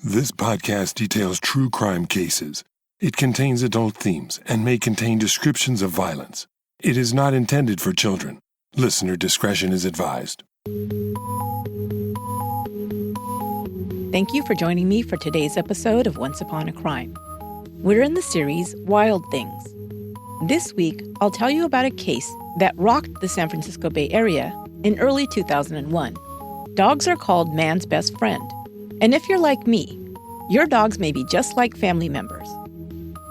This podcast details true crime cases. It contains adult themes and may contain descriptions of violence. It is not intended for children. Listener discretion is advised. Thank you for joining me for today's episode of Once Upon a Crime. We're in the series Wild Things. This week, I'll tell you about a case that rocked the San Francisco Bay Area in early 2001. Dogs are called man's best friend. And if you're like me, your dogs may be just like family members.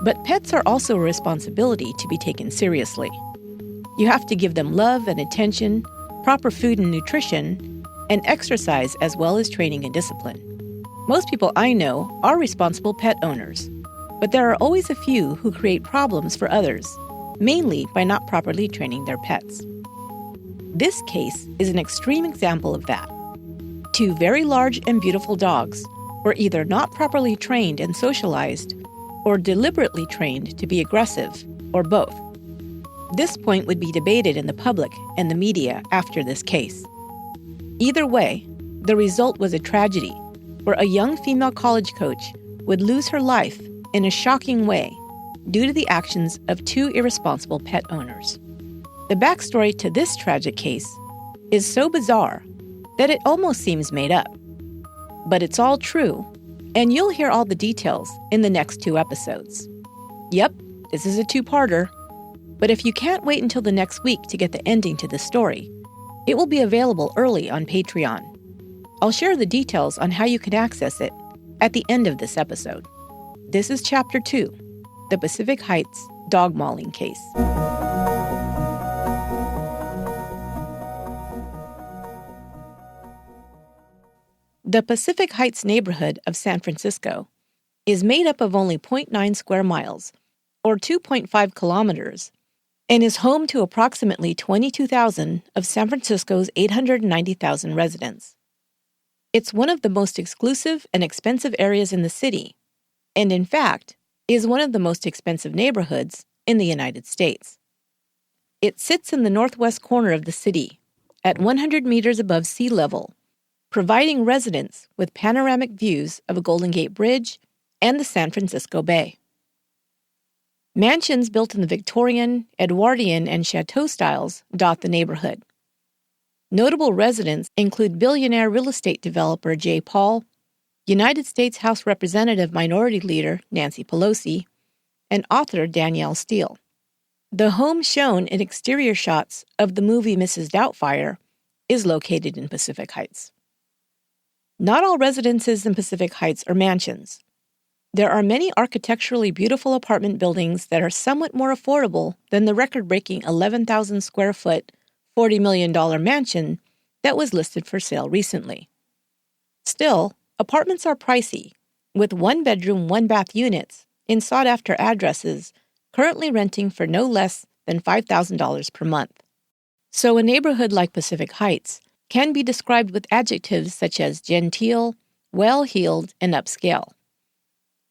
But pets are also a responsibility to be taken seriously. You have to give them love and attention, proper food and nutrition, and exercise as well as training and discipline. Most people I know are responsible pet owners, but there are always a few who create problems for others, mainly by not properly training their pets. This case is an extreme example of that. Two very large and beautiful dogs were either not properly trained and socialized or deliberately trained to be aggressive, or both. This point would be debated in the public and the media after this case. Either way, the result was a tragedy where a young female college coach would lose her life in a shocking way due to the actions of two irresponsible pet owners. The backstory to this tragic case is so bizarre that it almost seems made up. But it's all true, and you'll hear all the details in the next two episodes. Yep, this is a two-parter, but if you can't wait until the next week to get the ending to this story, it will be available early on Patreon. I'll share the details on how you can access it at the end of this episode. This is Chapter 2, the Pacific Heights dog mauling case. The Pacific Heights neighborhood of San Francisco is made up of only 0.9 square miles, or 2.5 kilometers, and is home to approximately 22,000 of San Francisco's 890,000 residents. It's one of the most exclusive and expensive areas in the city, and in fact, is one of the most expensive neighborhoods in the United States. It sits in the northwest corner of the city, at 100 meters above sea level, providing residents with panoramic views of a Golden Gate Bridge and the San Francisco Bay. Mansions built in the Victorian, Edwardian, and Chateau styles dot the neighborhood. Notable residents include billionaire real estate developer Jay Paul, United States House Representative Minority Leader Nancy Pelosi, and author Danielle Steele. The home shown in exterior shots of the movie Mrs. Doubtfire is located in Pacific Heights. Not all residences in Pacific Heights are mansions. There are many architecturally beautiful apartment buildings that are somewhat more affordable than the record-breaking 11,000 square foot, $40 million mansion that was listed for sale recently. Still, apartments are pricey, with one-bedroom, one-bath units in sought-after addresses currently renting for no less than $5,000 per month. So a neighborhood like Pacific Heights can be described with adjectives such as genteel, well-heeled, and upscale.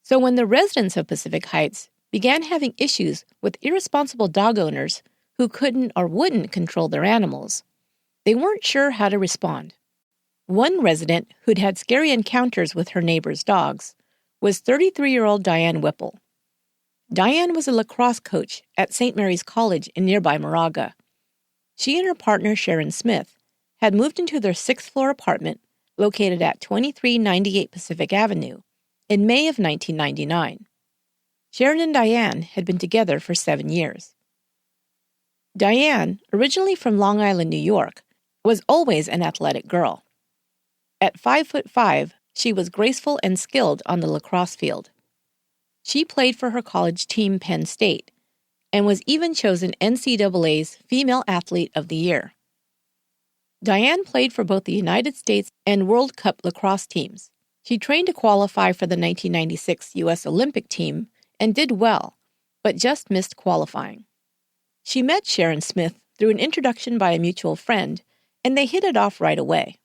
So when the residents of Pacific Heights began having issues with irresponsible dog owners who couldn't or wouldn't control their animals, they weren't sure how to respond. One resident who'd had scary encounters with her neighbor's dogs was 33-year-old Diane Whipple. Diane was a lacrosse coach at St. Mary's College in nearby Moraga. She and her partner, Sharon Smith, had moved into their sixth-floor apartment located at 2398 Pacific Avenue in May of 1999. Sharon and Diane had been together for 7 years. Diane, originally from Long Island, New York, was always an athletic girl. At 5'5", she was graceful and skilled on the lacrosse field. She played for her college team, Penn State, and was even chosen NCAA's Female Athlete of the Year. Diane played for both the United States and World Cup lacrosse teams. She trained to qualify for the 1996 U.S. Olympic team and did well, but just missed qualifying. She met Sharon Smith through an introduction by a mutual friend, and they hit it off right away.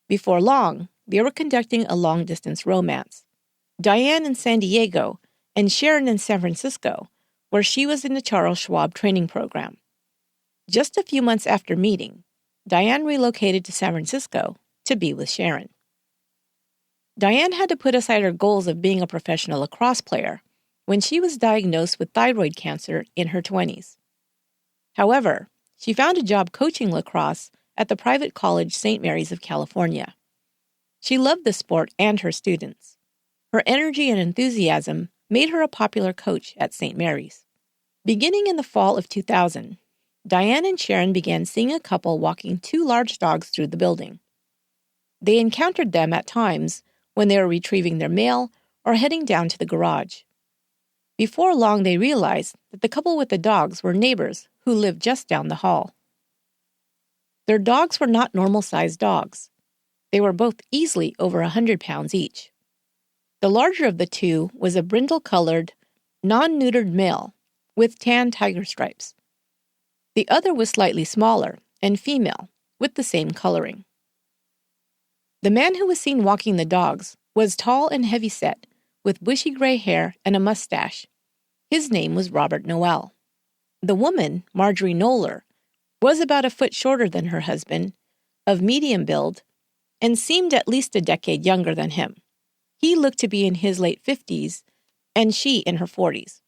Before long, they were conducting a long-distance romance. Diane in San Diego and Sharon in San Francisco, where she was in the Charles Schwab training program. Just a few months after meeting, Diane relocated to San Francisco to be with Sharon. Diane had to put aside her goals of being a professional lacrosse player when she was diagnosed with thyroid cancer in her 20s. However, she found a job coaching lacrosse at the private college St. Mary's of California. She loved the sport and her students. Her energy and enthusiasm made her a popular coach at St. Mary's. Beginning in the fall of 2000, Diane and Sharon began seeing a couple walking two large dogs through the building. They encountered them at times when they were retrieving their mail or heading down to the garage. Before long, they realized that the couple with the dogs were neighbors who lived just down the hall. Their dogs were not normal-sized dogs. They were both easily over 100 pounds each. The larger of the two was a brindle-colored, non-neutered male with tan tiger stripes. The other was slightly smaller and female with the same coloring. The man who was seen walking the dogs was tall and heavy-set, with bushy gray hair and a mustache. His name was Robert Noel. The woman, Marjorie Noller, was about a foot shorter than her husband, of medium build, and seemed at least a decade younger than him. He looked to be in his late 50s, and she in her 40s.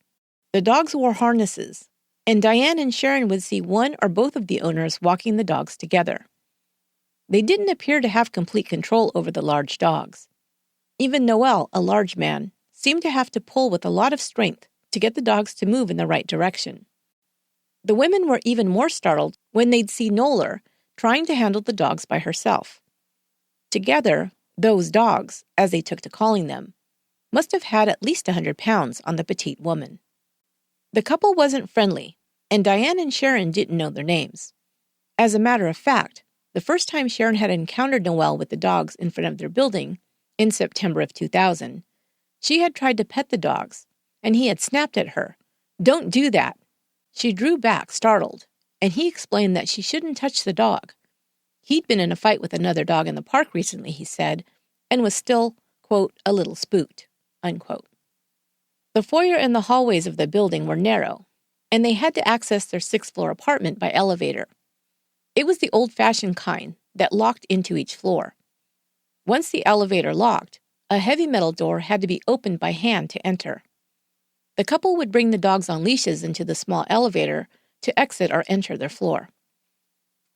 The dogs wore harnesses, and Diane and Sharon would see one or both of the owners walking the dogs together. They didn't appear to have complete control over the large dogs. Even Noel, a large man, seemed to have to pull with a lot of strength to get the dogs to move in the right direction. The women were even more startled when they'd see Noller trying to handle the dogs by herself. Together, those dogs, as they took to calling them, must have had at least 100 pounds on the petite woman. The couple wasn't friendly, and Diane and Sharon didn't know their names. As a matter of fact, the first time Sharon had encountered Noel with the dogs in front of their building, in September of 2000, she had tried to pet the dogs, and he had snapped at her, "Don't do that." She drew back, startled, and he explained that she shouldn't touch the dog. He'd been in a fight with another dog in the park recently, he said, and was still, quote, a little spooked, unquote. The foyer and the hallways of the building were narrow, and they had to access their sixth-floor apartment by elevator. It was the old-fashioned kind that locked into each floor. Once the elevator locked, a heavy metal door had to be opened by hand to enter. The couple would bring the dogs on leashes into the small elevator to exit or enter their floor.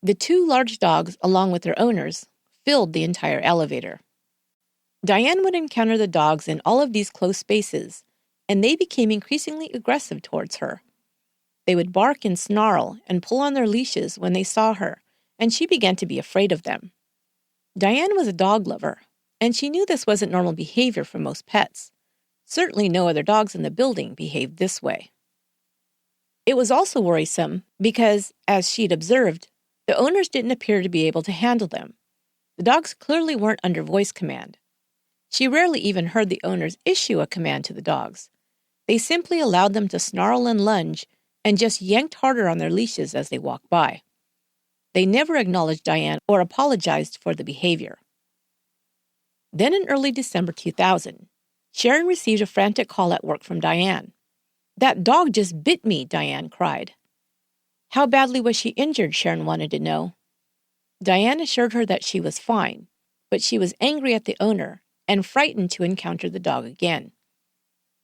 The two large dogs, along with their owners, filled the entire elevator. Diane would encounter the dogs in all of these close spaces, and they became increasingly aggressive towards her. They would bark and snarl and pull on their leashes when they saw her, and she began to be afraid of them. Diane was a dog lover, and she knew this wasn't normal behavior for most pets. Certainly no other dogs in the building behaved this way. It was also worrisome because, as she'd observed, the owners didn't appear to be able to handle them. The dogs clearly weren't under voice command. She rarely even heard the owners issue a command to the dogs. They simply allowed them to snarl and lunge and just yanked harder on their leashes as they walked by. They never acknowledged Diane or apologized for the behavior. Then in early December 2000, Sharon received a frantic call at work from Diane. "That dog just bit me," Diane cried. How badly was she injured, Sharon wanted to know. Diane assured her that she was fine, but she was angry at the owner and frightened to encounter the dog again.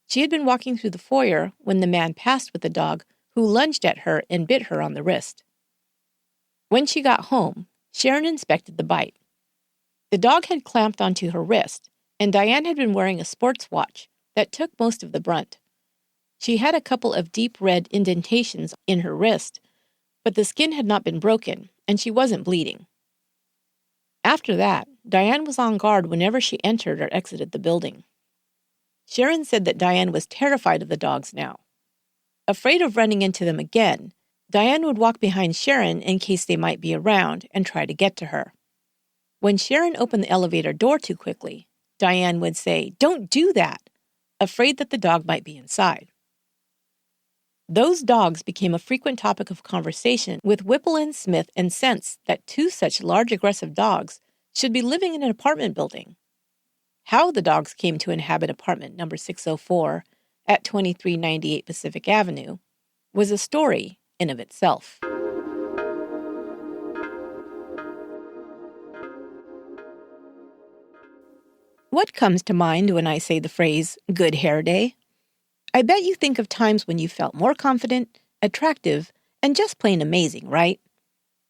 She had been walking through the foyer when the man passed with the dog, who lunged at her and bit her on the wrist. When she got home, Sharon inspected the bite. The dog had clamped onto her wrist, and Diane had been wearing a sports watch that took most of the brunt. She had a couple of deep red indentations in her wrist, but the skin had not been broken, and she wasn't bleeding. After that, Diane was on guard whenever she entered or exited the building. Sharon said that Diane was terrified of the dogs now. Afraid of running into them again, Diane would walk behind Sharon in case they might be around and try to get to her. When Sharon opened the elevator door too quickly, Diane would say, "Don't do that," afraid that the dog might be inside. Those dogs became a frequent topic of conversation with Whipple and Smith and sensed that two such large aggressive dogs should be living in an apartment building. How the dogs came to inhabit apartment number 604 at 2398 Pacific Avenue was a story in of itself. What comes to mind when I say the phrase, good hair day? I bet you think of times when you felt more confident, attractive, and just plain amazing, right?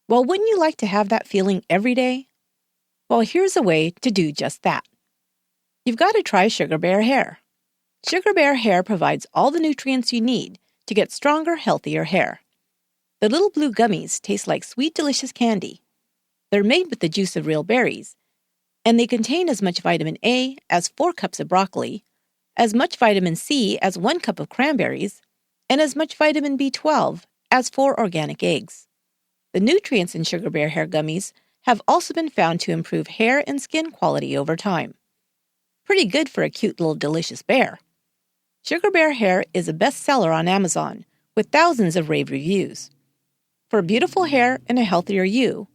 Well, wouldn't you like to have that feeling every day? Well, here's a way to do just that. You've got to try Sugar Bear Hair. Sugar Bear Hair provides all the nutrients you need to get stronger, healthier hair. The little blue gummies taste like sweet, delicious candy. They're made with the juice of real berries, and they contain as much vitamin A as 4 cups of broccoli, as much vitamin C as 1 cup of cranberries, and as much vitamin B12 as 4 organic eggs. The nutrients in Sugar Bear Hair gummies have also been found to improve hair and skin quality over time. Pretty good for a cute little delicious bear. Sugar Bear Hair is a bestseller on Amazon, with thousands of rave reviews. For beautiful hair and a healthier you,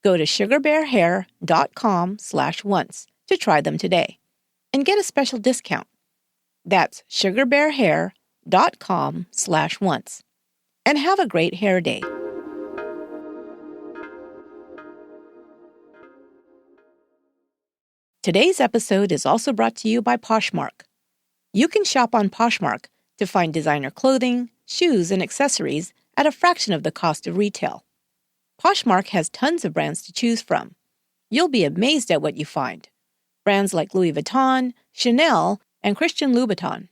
go to sugarbearhair.com/once to try them today and get a special discount. That's sugarbearhair.com/once. And have a great hair day. Today's episode is also brought to you by Poshmark. You can shop on Poshmark to find designer clothing, shoes, and accessories at a fraction of the cost of retail. Poshmark has tons of brands to choose from. You'll be amazed at what you find. Brands like Louis Vuitton, Chanel, and Christian Louboutin.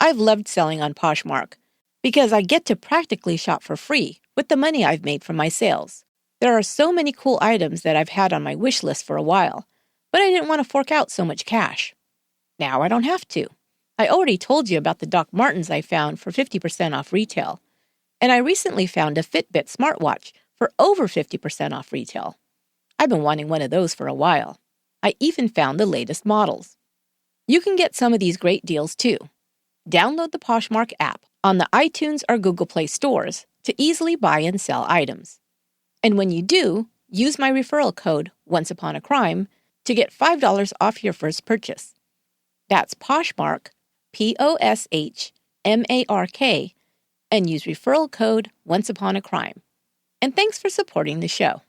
I've loved selling on Poshmark because I get to practically shop for free with the money I've made from my sales. There are so many cool items that I've had on my wish list for a while, but I didn't want to fork out so much cash. Now I don't have to. I already told you about the Doc Martens I found for 50% off retail, and I recently found a Fitbit smartwatch for over 50% off retail. I've been wanting one of those for a while. I even found the latest models. You can get some of these great deals too. Download the Poshmark app on the iTunes or Google Play stores to easily buy and sell items. And when you do, use my referral code, OnceUponACrime, to get $5 off your first purchase. That's Poshmark, Poshmark, and use referral code OnceUponACrime. And thanks for supporting the show.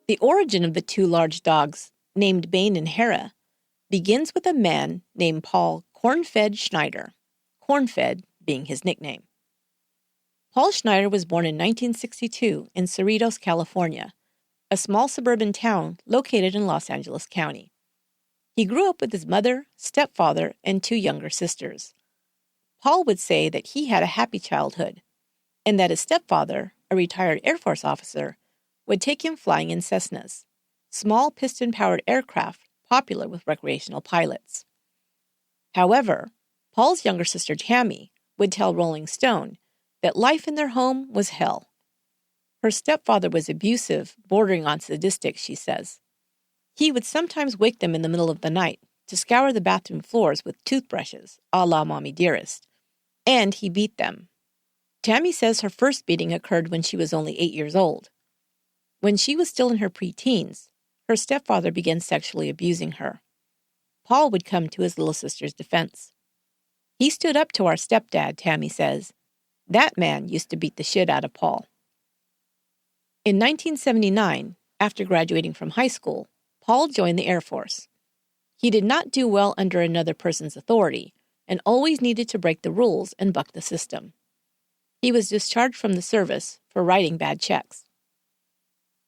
The origin of the two large dogs, named Bane and Hera, begins with a man named Paul Cornfed Schneider, Cornfed being his nickname. Paul Schneider was born in 1962 in Cerritos, California, a small suburban town located in Los Angeles County. He grew up with his mother, stepfather, and 2 younger sisters. Paul would say that he had a happy childhood, and that his stepfather, a retired Air Force officer, would take him flying in Cessnas, small piston-powered aircraft popular with recreational pilots. However, Paul's younger sister Tammy would tell Rolling Stone that life in their home was hell. Her stepfather was abusive, bordering on sadistic, she says. He would sometimes wake them in the middle of the night to scour the bathroom floors with toothbrushes, a la Mommy Dearest, and he beat them. Tammy says her first beating occurred when she was only 8 years old. When she was still in her preteens, her stepfather began sexually abusing her. Paul would come to his little sister's defense. He stood up to our stepdad, Tammy says. That man used to beat the shit out of Paul. In 1979, after graduating from high school, Paul joined the Air Force. He did not do well under another person's authority and always needed to break the rules and buck the system. He was discharged from the service for writing bad checks.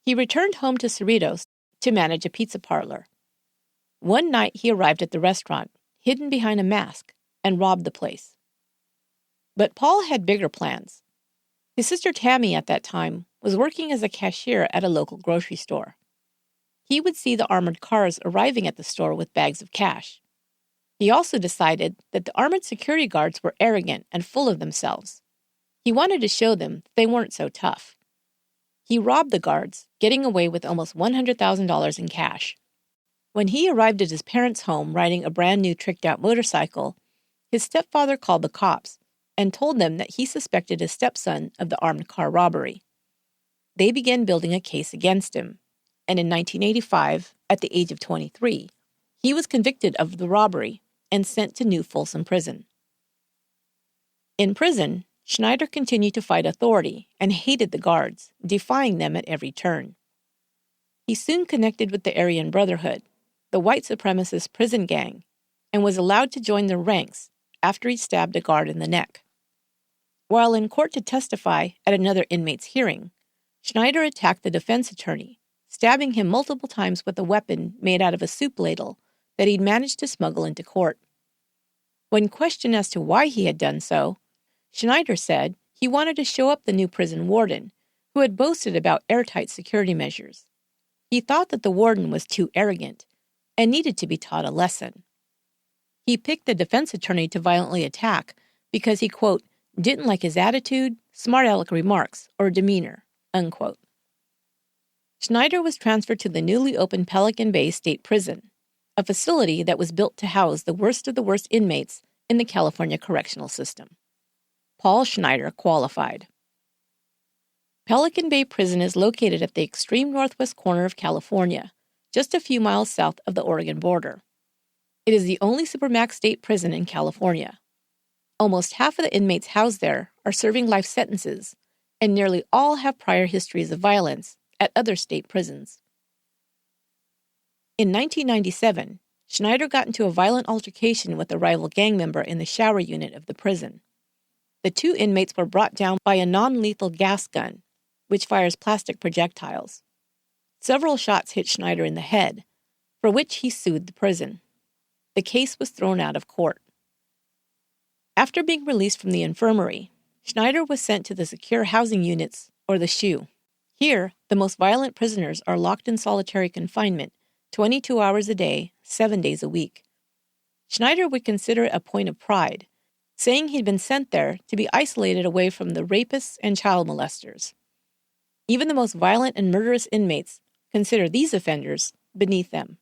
He returned home to Cerritos to manage a pizza parlor. One night he arrived at the restaurant, hidden behind a mask, and robbed the place. But Paul had bigger plans. His sister Tammy at that time was working as a cashier at a local grocery store. He would see the armored cars arriving at the store with bags of cash. He also decided that the armored security guards were arrogant and full of themselves. He wanted to show them they weren't so tough. He robbed the guards, getting away with almost $100,000 in cash. When he arrived at his parents' home riding a brand new tricked-out motorcycle, his stepfather called the cops and told them that he suspected his stepson of the armed car robbery. They began building a case against him, and in 1985, at the age of 23, he was convicted of the robbery and sent to New Folsom Prison. In prison, Schneider continued to fight authority and hated the guards, defying them at every turn. He soon connected with the Aryan Brotherhood, the white supremacist prison gang, and was allowed to join their ranks after he stabbed a guard in the neck. While in court to testify at another inmate's hearing, Schneider attacked the defense attorney, stabbing him multiple times with a weapon made out of a soup ladle that he'd managed to smuggle into court. When questioned as to why he had done so, Schneider said he wanted to show up the new prison warden, who had boasted about airtight security measures. He thought that the warden was too arrogant and needed to be taught a lesson. He picked the defense attorney to violently attack because he, quote, didn't like his attitude, smart-aleck remarks, or demeanor, unquote. Schneider was transferred to the newly opened Pelican Bay State Prison, a facility that was built to house the worst of the worst inmates in the California correctional system. Paul Schneider qualified. Pelican Bay Prison is located at the extreme northwest corner of California, just a few miles south of the Oregon border. It is the only supermax state prison in California. Almost half of the inmates housed there are serving life sentences, and nearly all have prior histories of violence at other state prisons. In 1997, Schneider got into a violent altercation with a rival gang member in the shower unit of the prison. The two inmates were brought down by a non-lethal gas gun, which fires plastic projectiles. Several shots hit Schneider in the head, for which he sued the prison. The case was thrown out of court. After being released from the infirmary, Schneider was sent to the secure housing units, or the SHU. Here, the most violent prisoners are locked in solitary confinement 22 hours a day, 7 days a week. Schneider would consider it a point of pride, saying he'd been sent there to be isolated away from the rapists and child molesters. Even the most violent and murderous inmates consider these offenders beneath them.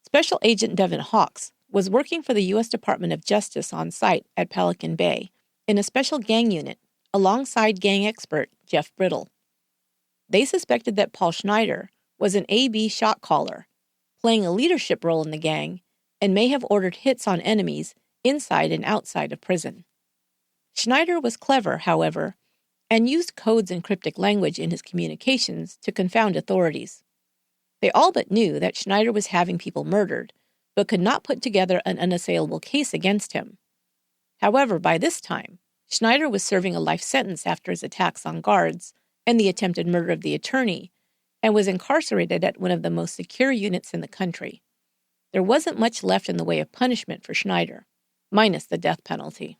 Special Agent Devin Hawks was working for the U.S. Department of Justice on site at Pelican Bay in a special gang unit alongside gang expert Jeff Brittle. They suspected that Paul Schneider was an AB shot caller, playing a leadership role in the gang, and may have ordered hits on enemies inside and outside of prison. Schneider was clever, however, and used codes and cryptic language in his communications to confound authorities. They all but knew that Schneider was having people murdered, but could not put together an unassailable case against him. However, by this time, Schneider was serving a life sentence after his attacks on guards and the attempted murder of the attorney, and was incarcerated at one of the most secure units in the country. There wasn't much left in the way of punishment for Schneider, minus the death penalty.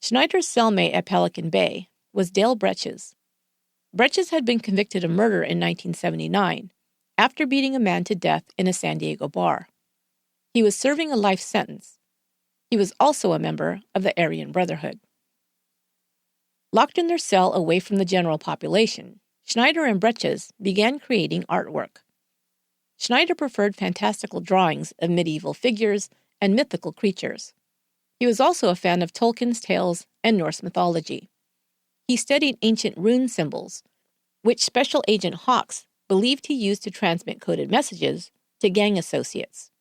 Schneider's cellmate at Pelican Bay was Dale Bretches. Bretches had been convicted of murder in 1979 after beating a man to death in a San Diego bar. He was serving a life sentence. He was also a member of the Aryan Brotherhood. Locked in their cell away from the general population, Schneider and Bretches began creating artwork. Schneider preferred fantastical drawings of medieval figures and mythical creatures. He was also a fan of Tolkien's tales and Norse mythology. He studied ancient rune symbols, which Special Agent Hawks believed he used to transmit coded messages to gang associates.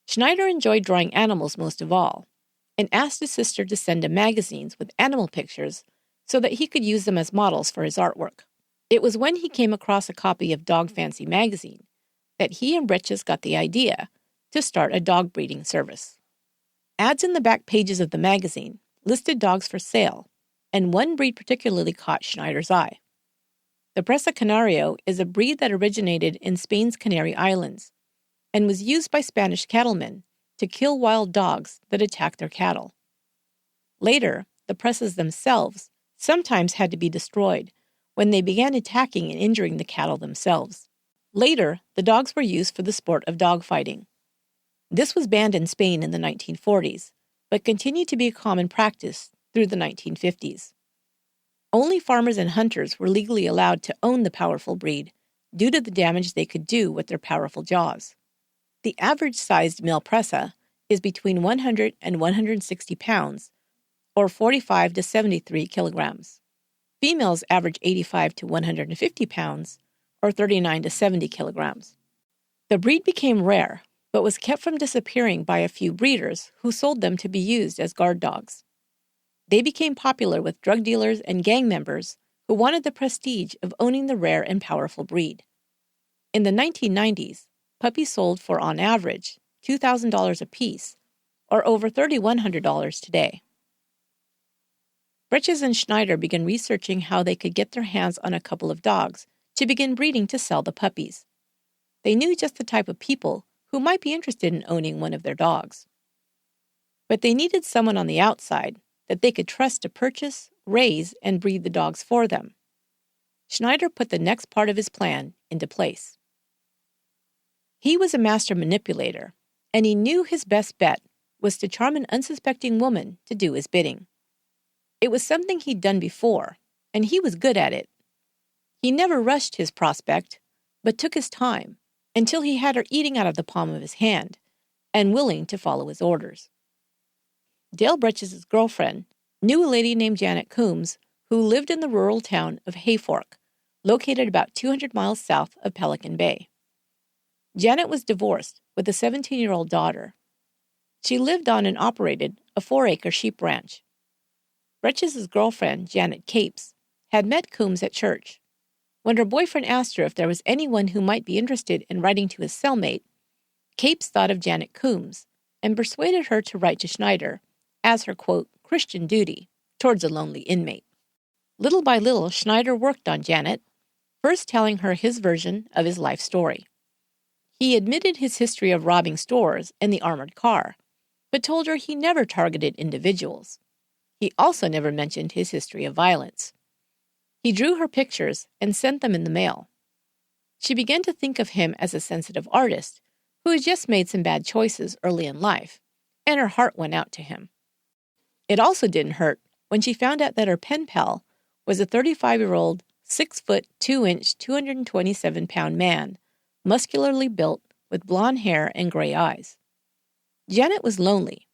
Schneider enjoyed drawing animals most of all, and asked his sister to send him magazines with animal pictures so that he could use them as models for his artwork. It was when he came across a copy of Dog Fancy magazine that he and Bretches got the idea to start a dog breeding service. Ads in the back pages of the magazine listed dogs for sale, and one breed particularly caught Schneider's eye. The Presa Canario is a breed that originated in Spain's Canary Islands and was used by Spanish cattlemen to kill wild dogs that attacked their cattle. Later, the Presas themselves sometimes had to be destroyed when they began attacking and injuring the cattle themselves. Later, the dogs were used for the sport of dogfighting. This was banned in Spain in the 1940s, but continued to be a common practice through the 1950s. Only farmers and hunters were legally allowed to own the powerful breed due to the damage they could do with their powerful jaws. The average-sized male Presa is between 100 and 160 pounds, or 45 to 73 kilograms. Females average 85 to 150 pounds, or 39 to 70 kilograms. The breed became rare, but was kept from disappearing by a few breeders who sold them to be used as guard dogs. They became popular with drug dealers and gang members who wanted the prestige of owning the rare and powerful breed. In the 1990s, puppies sold for, on average, $2,000 apiece, or over $3,100 today. Bretches and Schneider began researching how they could get their hands on a couple of dogs to begin breeding to sell the puppies. They knew just the type of people who might be interested in owning one of their dogs. But they needed someone on the outside that they could trust to purchase, raise, and breed the dogs for them. Schneider put the next part of his plan into place. He was a master manipulator, and he knew his best bet was to charm an unsuspecting woman to do his bidding. It was something he'd done before, and he was good at it. He never rushed his prospect, but took his time until he had her eating out of the palm of his hand and willing to follow his orders. Dale Bretches' girlfriend knew a lady named Janet Coombs who lived in the rural town of Hayfork, located about 200 miles south of Pelican Bay. Janet was divorced with a 17-year-old daughter. She lived on and operated a 4-acre sheep ranch. Bretches' girlfriend, Janet Capes, had met Coombs at church. When her boyfriend asked her if there was anyone who might be interested in writing to his cellmate, Capes thought of Janet Coombs and persuaded her to write to Schneider as her, quote, Christian duty towards a lonely inmate. Little by little, Schneider worked on Janet, first telling her his version of his life story. He admitted his history of robbing stores and the armored car, but told her he never targeted individuals. He also never mentioned his history of violence. He drew her pictures and sent them in the mail. She began to think of him as a sensitive artist who had just made some bad choices early in life, and her heart went out to him. It also didn't hurt when she found out that her pen pal was a 35-year-old, 6-foot, 2-inch, 227-pound man, muscularly built with blonde hair and gray eyes. Janet was lonely,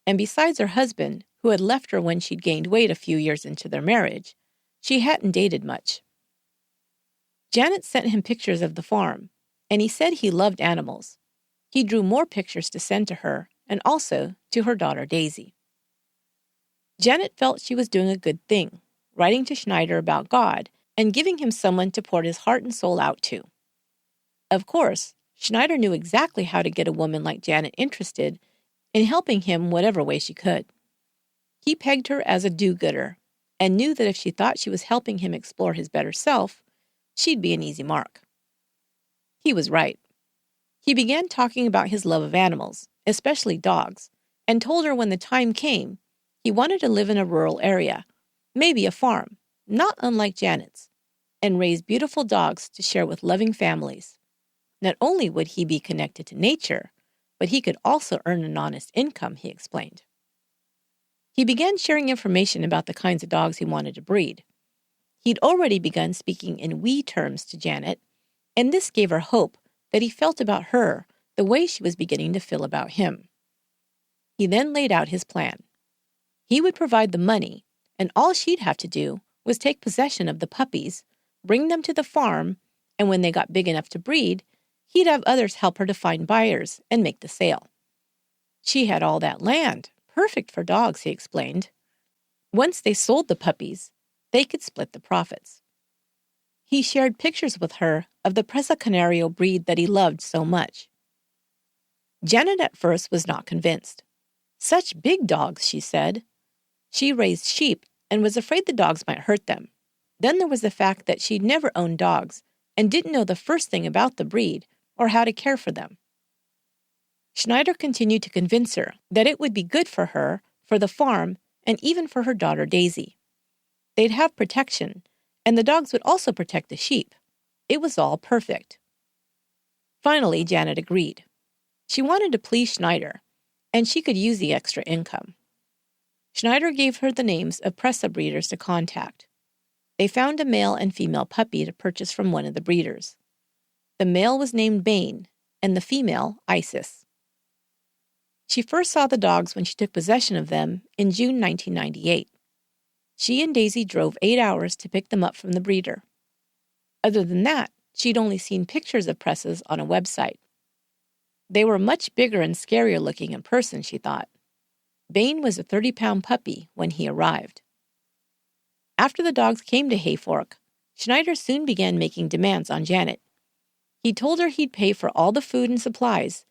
and besides her husband, who had left her when she'd gained weight a few years into their marriage, she hadn't dated much. Janet sent him pictures of the farm, and he said he loved animals. He drew more pictures to send to her and also to her daughter Daisy. Janet felt she was doing a good thing, writing to Schneider about God and giving him someone to pour his heart and soul out to. Of course, Schneider knew exactly how to get a woman like Janet interested in helping him whatever way she could. He pegged her as a do-gooder and knew that if she thought she was helping him explore his better self, she'd be an easy mark. He was right. He began talking about his love of animals, especially dogs, and told her when the time came, he wanted to live in a rural area, maybe a farm, not unlike Janet's, and raise beautiful dogs to share with loving families. Not only would he be connected to nature, but he could also earn an honest income, he explained. He began sharing information about the kinds of dogs he wanted to breed. He'd already begun speaking in we terms to Janet, and this gave her hope that he felt about her the way she was beginning to feel about him. He then laid out his plan. He would provide the money, and all she'd have to do was take possession of the puppies, bring them to the farm, and when they got big enough to breed, he'd have others help her to find buyers and make the sale. She had all that land, perfect for dogs, he explained. Once they sold the puppies, they could split the profits. He shared pictures with her of the Presa Canario breed that he loved so much. Janet at first was not convinced. Such big dogs, she said. She raised sheep and was afraid the dogs might hurt them. Then there was the fact that she'd never owned dogs and didn't know the first thing about the breed or how to care for them. Schneider continued to convince her that it would be good for her, for the farm, and even for her daughter Daisy. They'd have protection, and the dogs would also protect the sheep. It was all perfect. Finally, Janet agreed. She wanted to please Schneider, and she could use the extra income. Schneider gave her the names of Presa breeders to contact. They found a male and female puppy to purchase from one of the breeders. The male was named Bane, and the female, Isis. She first saw the dogs when she took possession of them in June 1998. She and Daisy drove 8 hours to pick them up from the breeder. Other than that, she'd only seen pictures of Presas on a website. They were much bigger and scarier looking in person, she thought. Bane was a 30-pound puppy when he arrived. After the dogs came to Hayfork, Schneider soon began making demands on Janet. He told her he'd pay for all the food and supplies,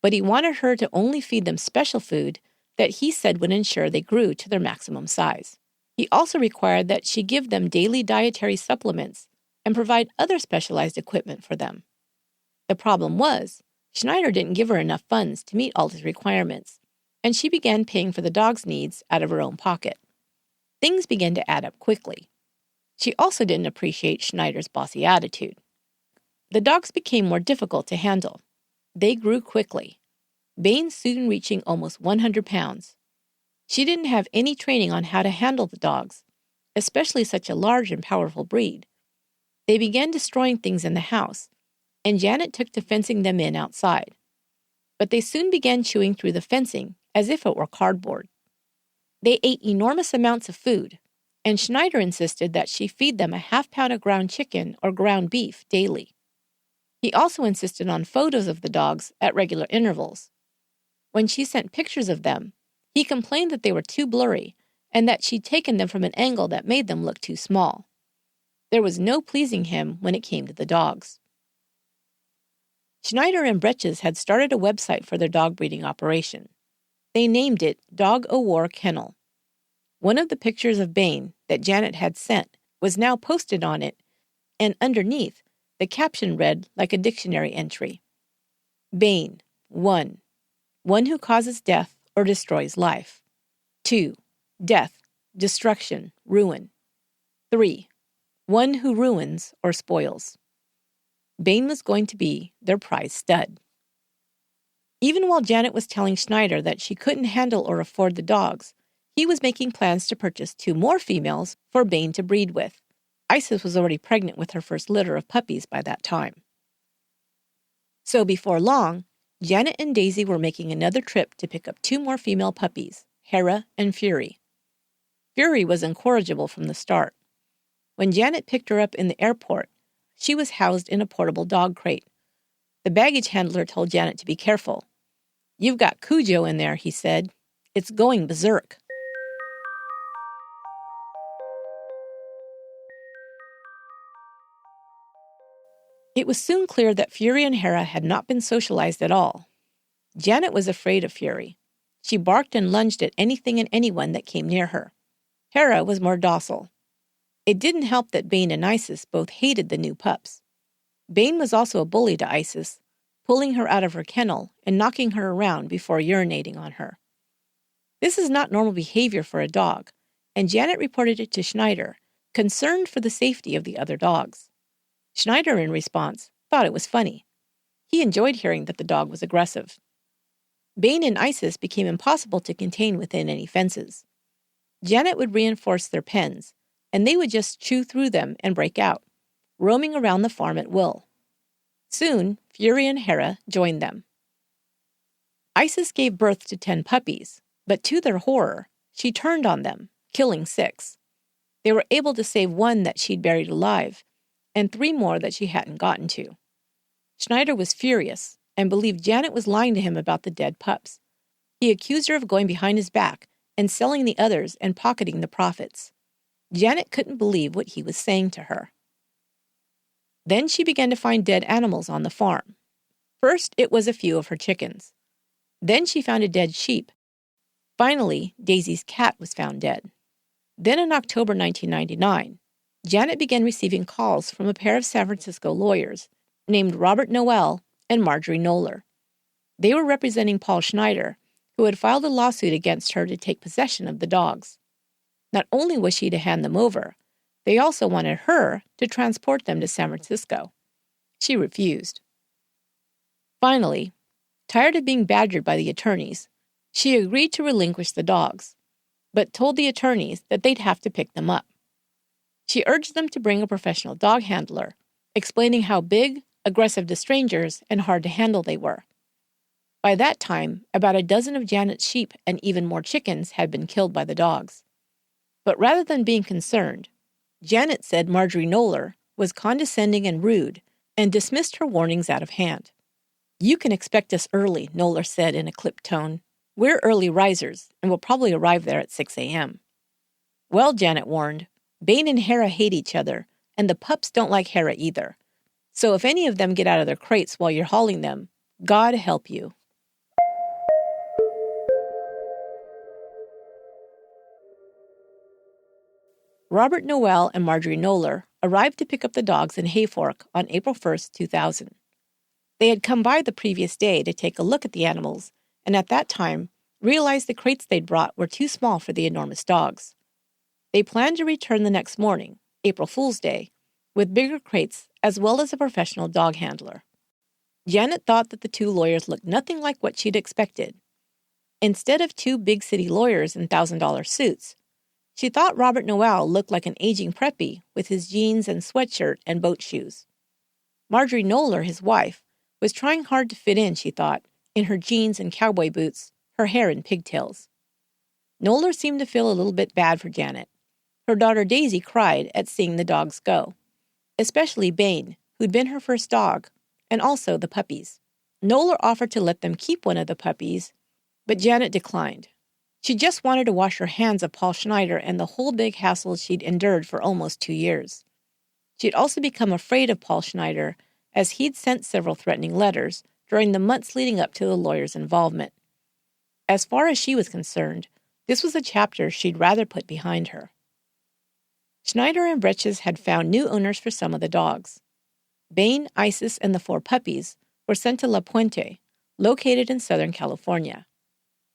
but he wanted her to only feed them special food that he said would ensure they grew to their maximum size. He also required that she give them daily dietary supplements and provide other specialized equipment for them. The problem was, Schneider didn't give her enough funds to meet all his requirements, and she began paying for the dog's needs out of her own pocket. Things began to add up quickly. She also didn't appreciate Schneider's bossy attitude. The dogs became more difficult to handle. They grew quickly, Bane soon reaching almost 100 pounds. She didn't have any training on how to handle the dogs, especially such a large and powerful breed. They began destroying things in the house, and Janet took to fencing them in outside. But they soon began chewing through the fencing as if it were cardboard. They ate enormous amounts of food, and Schneider insisted that she feed them a half-pound of ground chicken or ground beef daily. He also insisted on photos of the dogs at regular intervals. When she sent pictures of them, he complained that they were too blurry and that she'd taken them from an angle that made them look too small. There was no pleasing him when it came to the dogs. Schneider and Bretches had started a website for their dog breeding operation. They named it Dog O' War Kennel. One of the pictures of Bane that Janet had sent was now posted on it, and underneath, the caption read like a dictionary entry. Bane, 1. One who causes death or destroys life. 2. Death, destruction, ruin. 3. One who ruins or spoils. Bane was going to be their prize stud. Even while Janet was telling Schneider that she couldn't handle or afford the dogs, he was making plans to purchase 2 more females for Bane to breed with. Isis was already pregnant with her first litter of puppies by that time. So before long, Janet and Daisy were making another trip to pick up 2 more female puppies, Hera and Fury. Fury was incorrigible from the start. When Janet picked her up in the airport, she was housed in a portable dog crate. The baggage handler told Janet to be careful. "You've got Cujo in there," he said. "It's going berserk." It was soon clear that Fury and Hera had not been socialized at all. Janet was afraid of Fury. She barked and lunged at anything and anyone that came near her. Hera was more docile. It didn't help that Bane and Isis both hated the new pups. Bane was also a bully to Isis, pulling her out of her kennel and knocking her around before urinating on her. This is not normal behavior for a dog, and Janet reported it to Schneider, concerned for the safety of the other dogs. Schneider, in response, thought it was funny. He enjoyed hearing that the dog was aggressive. Bane and Isis became impossible to contain within any fences. Janet would reinforce their pens, and they would just chew through them and break out, roaming around the farm at will. Soon, Fury and Hera joined them. Isis gave birth to 10 puppies, but to their horror, she turned on them, killing 6. They were able to save 1 that she'd buried alive, and 3 more that she hadn't gotten to. Schneider was furious and believed Janet was lying to him about the dead pups. He accused her of going behind his back and selling the others and pocketing the profits. Janet couldn't believe what he was saying to her. Then she began to find dead animals on the farm. First, it was a few of her chickens. Then she found a dead sheep. Finally, Daisy's cat was found dead. Then in October 1999, Janet began receiving calls from a pair of San Francisco lawyers named Robert Noel and Marjorie Knoller. They were representing Paul Schneider, who had filed a lawsuit against her to take possession of the dogs. Not only was she to hand them over, they also wanted her to transport them to San Francisco. She refused. Finally, tired of being badgered by the attorneys, she agreed to relinquish the dogs, but told the attorneys that they'd have to pick them up. She urged them to bring a professional dog handler, explaining how big, aggressive to strangers, and hard to handle they were. By that time, about a dozen of Janet's sheep and even more chickens had been killed by the dogs. But rather than being concerned, Janet said Marjorie Knoller was condescending and rude and dismissed her warnings out of hand. "You can expect us early," Knoller said in a clipped tone. We're early risers and will probably arrive there at 6 a.m. Well, Janet warned, Bane and Hera hate each other, and the pups don't like Hera either. So if any of them get out of their crates while you're hauling them, God help you. Robert Noel and Marjorie Noller arrived to pick up the dogs in Hayfork on April 1st, 2000. They had come by the previous day to take a look at the animals, and at that time realized the crates they'd brought were too small for the enormous dogs. They planned to return the next morning, April Fool's Day, with bigger crates as well as a professional dog handler. Janet thought that the two lawyers looked nothing like what she'd expected. Instead of two big city lawyers in $1,000 suits, she thought Robert Noel looked like an aging preppy with his jeans and sweatshirt and boat shoes. Marjorie Noller, his wife, was trying hard to fit in, she thought, in her jeans and cowboy boots, her hair in pigtails. Noller seemed to feel a little bit bad for Janet. Her daughter Daisy cried at seeing the dogs go, especially Bane, who'd been her first dog, and also the puppies. Noller offered to let them keep one of the puppies, but Janet declined. She just wanted to wash her hands of Paul Schneider and the whole big hassle she'd endured for almost 2 years. She'd also become afraid of Paul Schneider, as he'd sent several threatening letters during the months leading up to the lawyer's involvement. As far as she was concerned, this was a chapter she'd rather put behind her. Schneider and Bretches had found new owners for some of the dogs. Bane, Isis, and the 4 puppies were sent to La Puente, located in Southern California.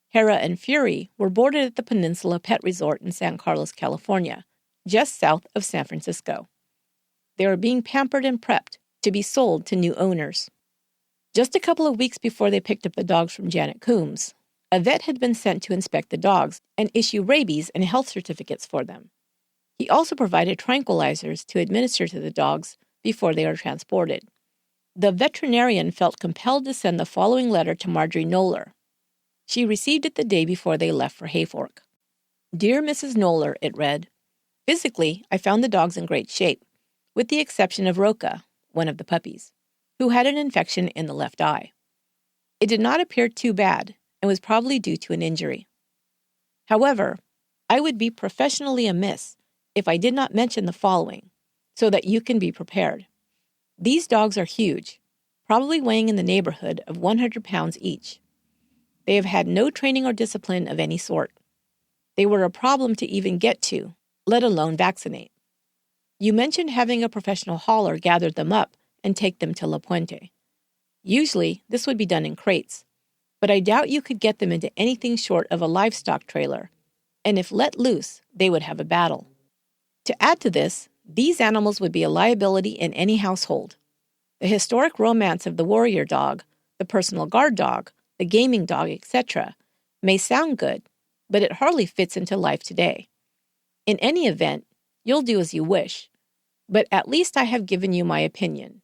Hera and Fury were boarded at the Peninsula Pet Resort in San Carlos, California, just south of San Francisco. They were being pampered and prepped to be sold to new owners. Just a couple of weeks before they picked up the dogs from Janet Coombs, a vet had been sent to inspect the dogs and issue rabies and health certificates for them. He also provided tranquilizers to administer to the dogs before they were transported. The veterinarian felt compelled to send the following letter to Marjorie Noller. She received it the day before they left for Hayfork. Dear Mrs. Noller, it read, physically, I found the dogs in great shape, with the exception of Roca, one of the puppies, who had an infection in the left eye. It did not appear too bad and was probably due to an injury. However, I would be professionally amiss if I did not mention the following, so that you can be prepared. These dogs are huge, probably weighing in the neighborhood of 100 pounds each. They have had no training or discipline of any sort. They were a problem to even get to, let alone vaccinate. You mentioned having a professional hauler gather them up and take them to La Puente. Usually, this would be done in crates, but I doubt you could get them into anything short of a livestock trailer, and if let loose, they would have a battle. To add to this, these animals would be a liability in any household. The historic romance of the warrior dog, the personal guard dog, the gaming dog, etc., may sound good, but it hardly fits into life today. In any event, you'll do as you wish, but at least I have given you my opinion.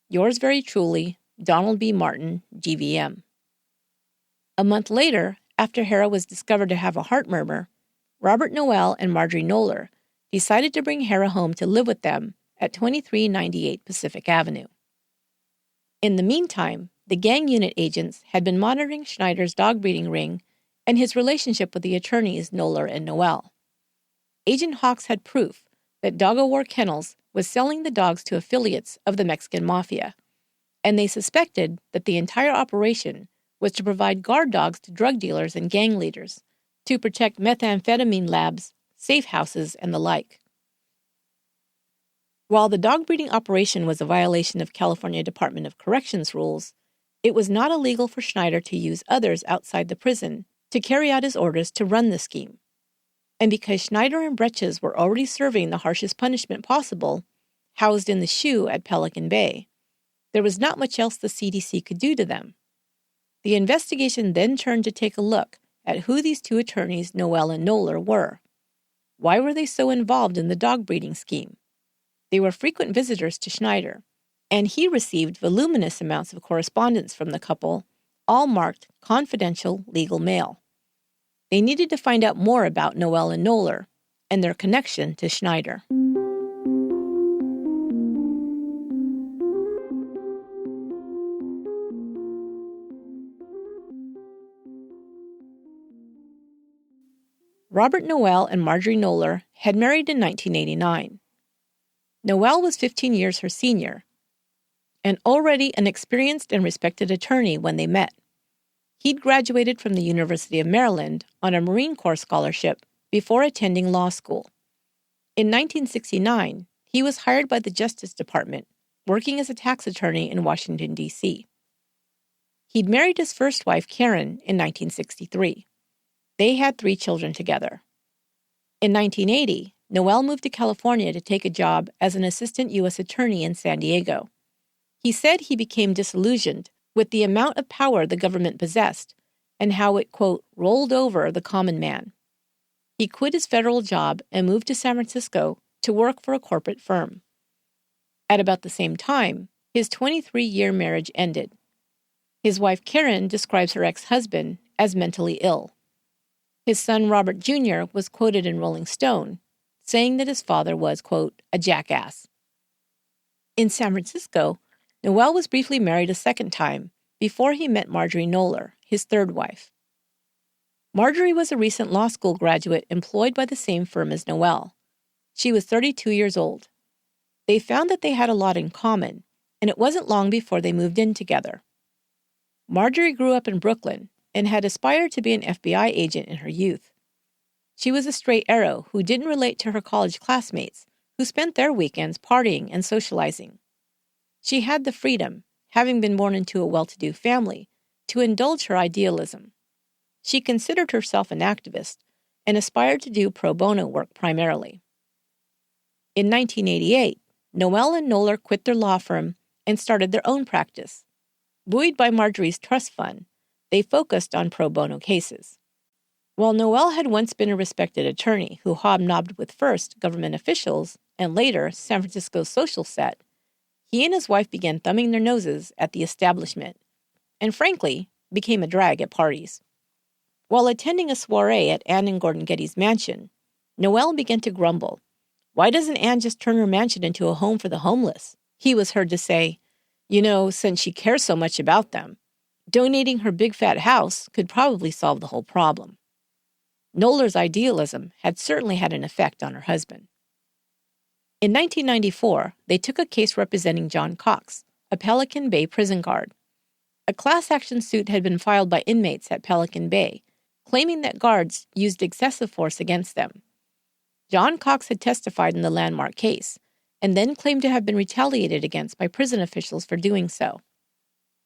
Yours very truly, Donald B. Martin, GVM. A month later, after Hera was discovered to have a heart murmur, Robert Noel and Marjorie Noller decided to bring Hera home to live with them at 2398 Pacific Avenue. In the meantime, the gang unit agents had been monitoring Schneider's dog breeding ring and his relationship with the attorneys Noller and Noel. Agent Hawks had proof that Doggo War Kennels was selling the dogs to affiliates of the Mexican Mafia, and they suspected that the entire operation was to provide guard dogs to drug dealers and gang leaders, to protect methamphetamine labs, safe houses, and the like. While the dog breeding operation was a violation of California Department of Corrections rules, it was not illegal for Schneider to use others outside the prison to carry out his orders to run the scheme. And because Schneider and Bretches were already serving the harshest punishment possible, housed in the SHU at Pelican Bay, there was not much else the CDC could do to them. The investigation then turned to take a look at who these two attorneys, Noel and Noller, were. Why were they so involved in the dog breeding scheme? They were frequent visitors to Schneider, and he received voluminous amounts of correspondence from the couple, all marked confidential legal mail. They needed to find out more about Noel and Noller and their connection to Schneider. Robert Noel and Marjorie Knoller had married in 1989. Noel was 15 years her senior, and already an experienced and respected attorney when they met. He'd graduated from the University of Maryland on a Marine Corps scholarship before attending law school. In 1969, he was hired by the Justice Department, working as a tax attorney in Washington, D.C. He'd married his first wife, Karen, in 1963. They had 3 children together. In 1980, Noel moved to California to take a job as an assistant U.S. attorney in San Diego. He said he became disillusioned with the amount of power the government possessed and how it, quote, rolled over the common man. He quit his federal job and moved to San Francisco to work for a corporate firm. At about the same time, his 23-year marriage ended. His wife Karen describes her ex-husband as mentally ill. His son Robert Jr. was quoted in Rolling Stone, saying that his father was, quote, a jackass. In San Francisco, Noel was briefly married a second time before he met Marjorie Knoller, his third wife. Marjorie was a recent law school graduate employed by the same firm as Noel. She was 32 years old. They found that they had a lot in common, and it wasn't long before they moved in together. Marjorie grew up in Brooklyn and had aspired to be an FBI agent in her youth. She was a straight arrow who didn't relate to her college classmates, who spent their weekends partying and socializing. She had the freedom, having been born into a well-to-do family, to indulge her idealism. She considered herself an activist and aspired to do pro bono work primarily. In 1988, Noel and Knoller quit their law firm and started their own practice. Buoyed by Marjorie's trust fund, they focused on pro bono cases. While Noel had once been a respected attorney who hobnobbed with first government officials and later San Francisco's social set, he and his wife began thumbing their noses at the establishment and, frankly, became a drag at parties. While attending a soiree at Ann and Gordon Getty's mansion, Noel began to grumble. Why doesn't Ann just turn her mansion into a home for the homeless? He was heard to say, since she cares so much about them, donating her big fat house could probably solve the whole problem. Knoller's idealism had certainly had an effect on her husband. In 1994, they took a case representing John Cox, a Pelican Bay prison guard. A class action suit had been filed by inmates at Pelican Bay, claiming that guards used excessive force against them. John Cox had testified in the landmark case, and then claimed to have been retaliated against by prison officials for doing so.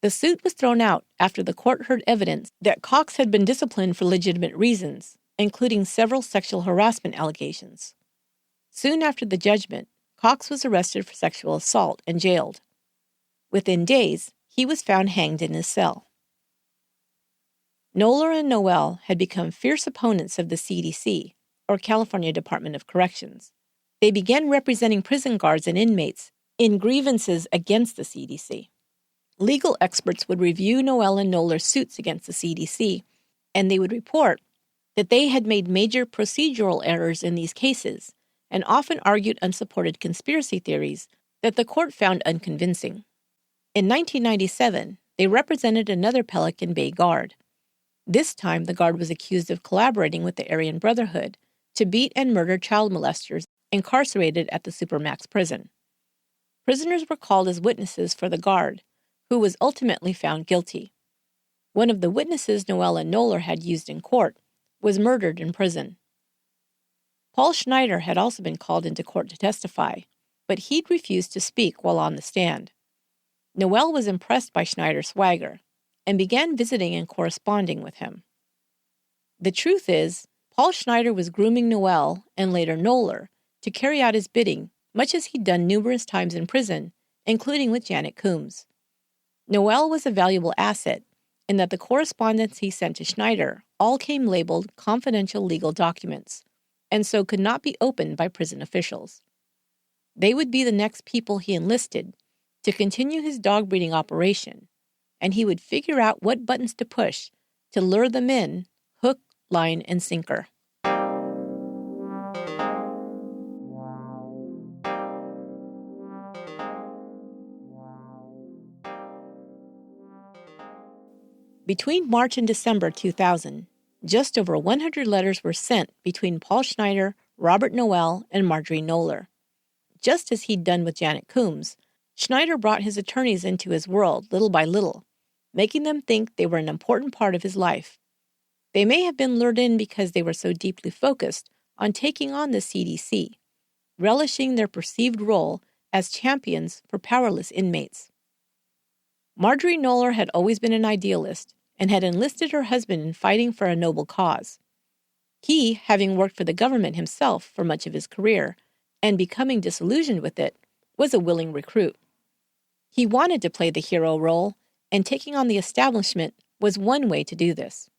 The suit was thrown out after the court heard evidence that Cox had been disciplined for legitimate reasons, including several sexual harassment allegations. Soon after the judgment, Cox was arrested for sexual assault and jailed. Within days, he was found hanged in his cell. Knoller and Noel had become fierce opponents of the CDC, or California Department of Corrections. They began representing prison guards and inmates in grievances against the CDC. Legal experts would review Noel and Knoller's suits against the CDC, and they would report that they had made major procedural errors in these cases and often argued unsupported conspiracy theories that the court found unconvincing. In 1997, they represented another Pelican Bay guard. This time, the guard was accused of collaborating with the Aryan Brotherhood to beat and murder child molesters incarcerated at the Supermax prison. Prisoners were called as witnesses for the guard, who was ultimately found guilty. One of the witnesses Noel and Knoller had used in court was murdered in prison. Paul Schneider had also been called into court to testify, but he'd refused to speak while on the stand. Noel was impressed by Schneider's swagger and began visiting and corresponding with him. The truth is, Paul Schneider was grooming Noel and later Knoller to carry out his bidding, much as he'd done numerous times in prison, including with Janet Coombs. Noel was a valuable asset in that the correspondence he sent to Schneider all came labeled confidential legal documents, and so could not be opened by prison officials. They would be the next people he enlisted to continue his dog breeding operation, and he would figure out what buttons to push to lure them in, hook, line, and sinker. Between March and December 2000, Just over 100 letters were sent between Paul Schneider, Robert Noel, and Marjorie Knoller. Just as he'd done with Janet Coombs, Schneider brought his attorneys into his world little by little, making them think they were an important part of his life. They may have been lured in because they were so deeply focused on taking on the CDC, relishing their perceived role as champions for powerless inmates. Marjorie Knoller had always been an idealist and had enlisted her husband in fighting for a noble cause. He, having worked for the government himself for much of his career and becoming disillusioned with it, was a willing recruit. He wanted to play the hero role, and taking on the establishment was one way to do this.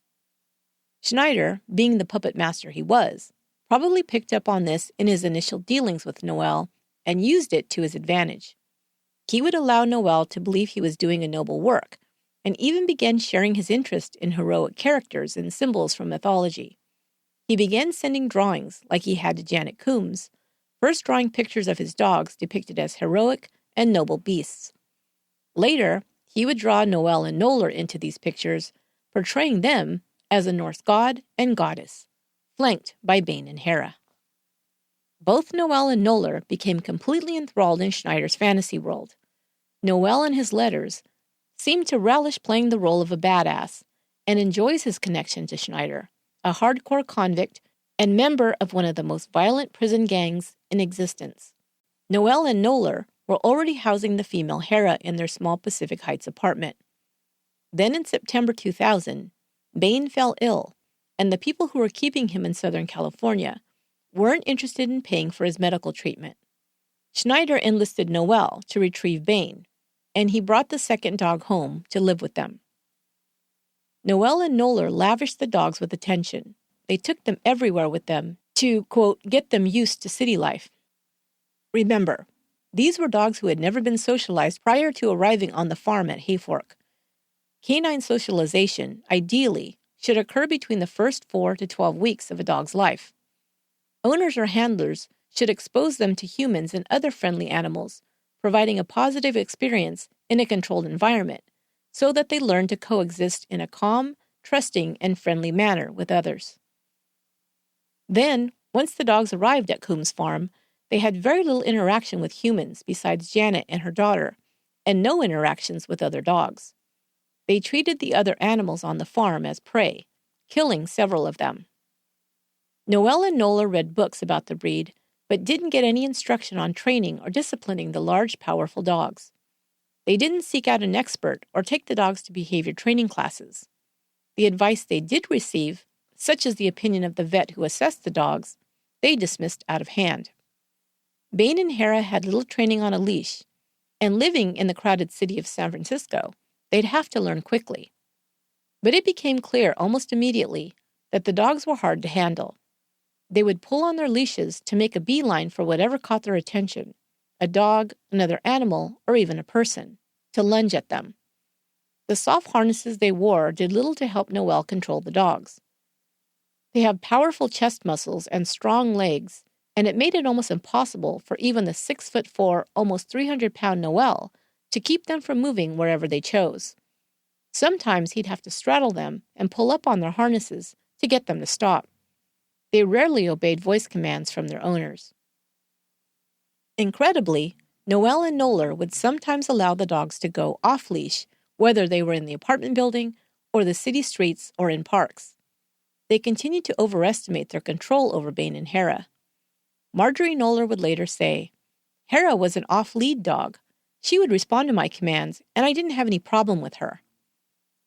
Schneider, being the puppet master he was, probably picked up on this in his initial dealings with Noel and used it to his advantage. He would allow Noel to believe he was doing a noble work, and even began sharing his interest in heroic characters and symbols from mythology. He began sending drawings, like he had to Janet Coombs, first drawing pictures of his dogs depicted as heroic and noble beasts. Later, he would draw Noel and Knoller into these pictures, portraying them as a Norse god and goddess, flanked by Bane and Hera. Both Noel and Knoller became completely enthralled in Schneider's fantasy world. Noel in his letters seemed to relish playing the role of a badass and enjoys his connection to Schneider, a hardcore convict and member of one of the most violent prison gangs in existence. Noel and Knoller were already housing the female Hera in their small Pacific Heights apartment. Then in September 2000, Bane fell ill, and the people who were keeping him in Southern California weren't interested in paying for his medical treatment. Schneider enlisted Noel to retrieve Bane, and he brought the second dog home to live with them. Noel and Knoller lavished the dogs with attention. They took them everywhere with them to, quote, get them used to city life. Remember, these were dogs who had never been socialized prior to arriving on the farm at Hayfork. Canine socialization, ideally, should occur between the first 4 to 12 weeks of a dog's life. Owners or handlers should expose them to humans and other friendly animals, providing a positive experience in a controlled environment, so that they learn to coexist in a calm, trusting, and friendly manner with others. Then, once the dogs arrived at Coombs Farm, they had very little interaction with humans besides Janet and her daughter, and no interactions with other dogs. They treated the other animals on the farm as prey, killing several of them. Noel and Knoller read books about the breed, but didn't get any instruction on training or disciplining the large, powerful dogs. They didn't seek out an expert or take the dogs to behavior training classes. The advice they did receive, such as the opinion of the vet who assessed the dogs, they dismissed out of hand. Bane and Hera had little training on a leash, and living in the crowded city of San Francisco, they'd have to learn quickly. But it became clear almost immediately that the dogs were hard to handle. They would pull on their leashes to make a beeline for whatever caught their attention, a dog, another animal, or even a person, to lunge at them. The soft harnesses they wore did little to help Noel control the dogs. They have powerful chest muscles and strong legs, and it made it almost impossible for even the 6'4", almost 300-pound Noel to keep them from moving wherever they chose. Sometimes he'd have to straddle them and pull up on their harnesses to get them to stop. They rarely obeyed voice commands from their owners. Incredibly, Noel and Knoller would sometimes allow the dogs to go off-leash, whether they were in the apartment building or the city streets or in parks. They continued to overestimate their control over Bane and Hera. Marjorie Knoller would later say, "Hera was an off-lead dog. She would respond to my commands, and I didn't have any problem with her."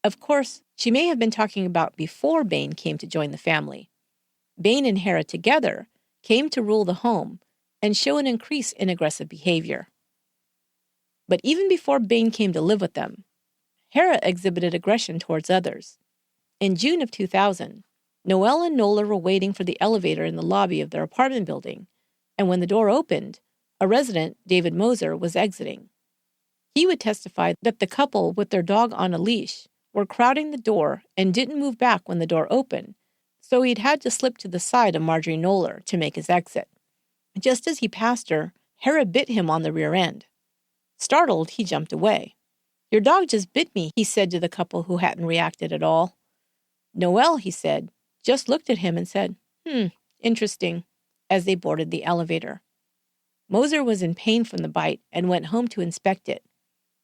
Of course, she may have been talking about before Bane came to join the family. Bane and Hera together came to rule the home and show an increase in aggressive behavior. But even before Bane came to live with them, Hera exhibited aggression towards others. In June of 2000, Noel and Knoller were waiting for the elevator in the lobby of their apartment building, and when the door opened, a resident, David Moser, was exiting. He would testify that the couple with their dog on a leash were crowding the door and didn't move back when the door opened, so he'd had to slip to the side of Marjorie Knoller to make his exit. Just as he passed her, Hera bit him on the rear end. Startled, he jumped away. "Your dog just bit me," he said to the couple who hadn't reacted at all. "Noel," he said, just looked at him and said, interesting, as they boarded the elevator. Moser was in pain from the bite and went home to inspect it.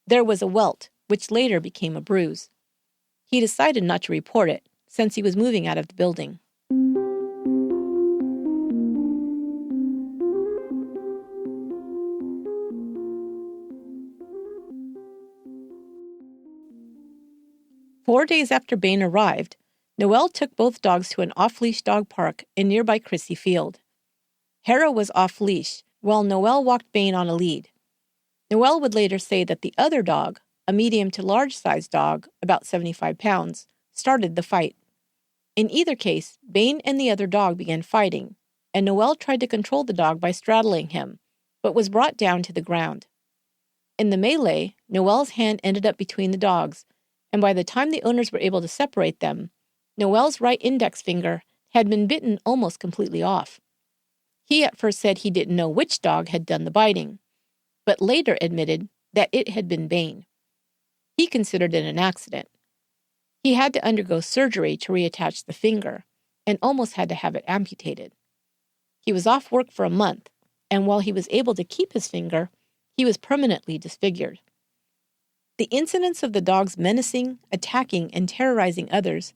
There was a welt, which later became a bruise. He decided not to report it, since he was moving out of the building. Four days after Bain arrived, Noelle took both dogs to an off-leash dog park in nearby Crissy Field. Hera was off-leash, while Noelle walked Bain on a lead. Noelle would later say that the other dog, a medium to large-sized dog, about 75 pounds, started the fight. In either case, Bain and the other dog began fighting, and Noelle tried to control the dog by straddling him, but was brought down to the ground. In the melee, Noelle's hand ended up between the dogs, and by the time the owners were able to separate them, Noelle's right index finger had been bitten almost completely off. He at first said he didn't know which dog had done the biting, but later admitted that it had been Bain. He considered it an accident. He had to undergo surgery to reattach the finger, and almost had to have it amputated. He was off work for a month, and while he was able to keep his finger, he was permanently disfigured. The incidents of the dogs menacing, attacking, and terrorizing others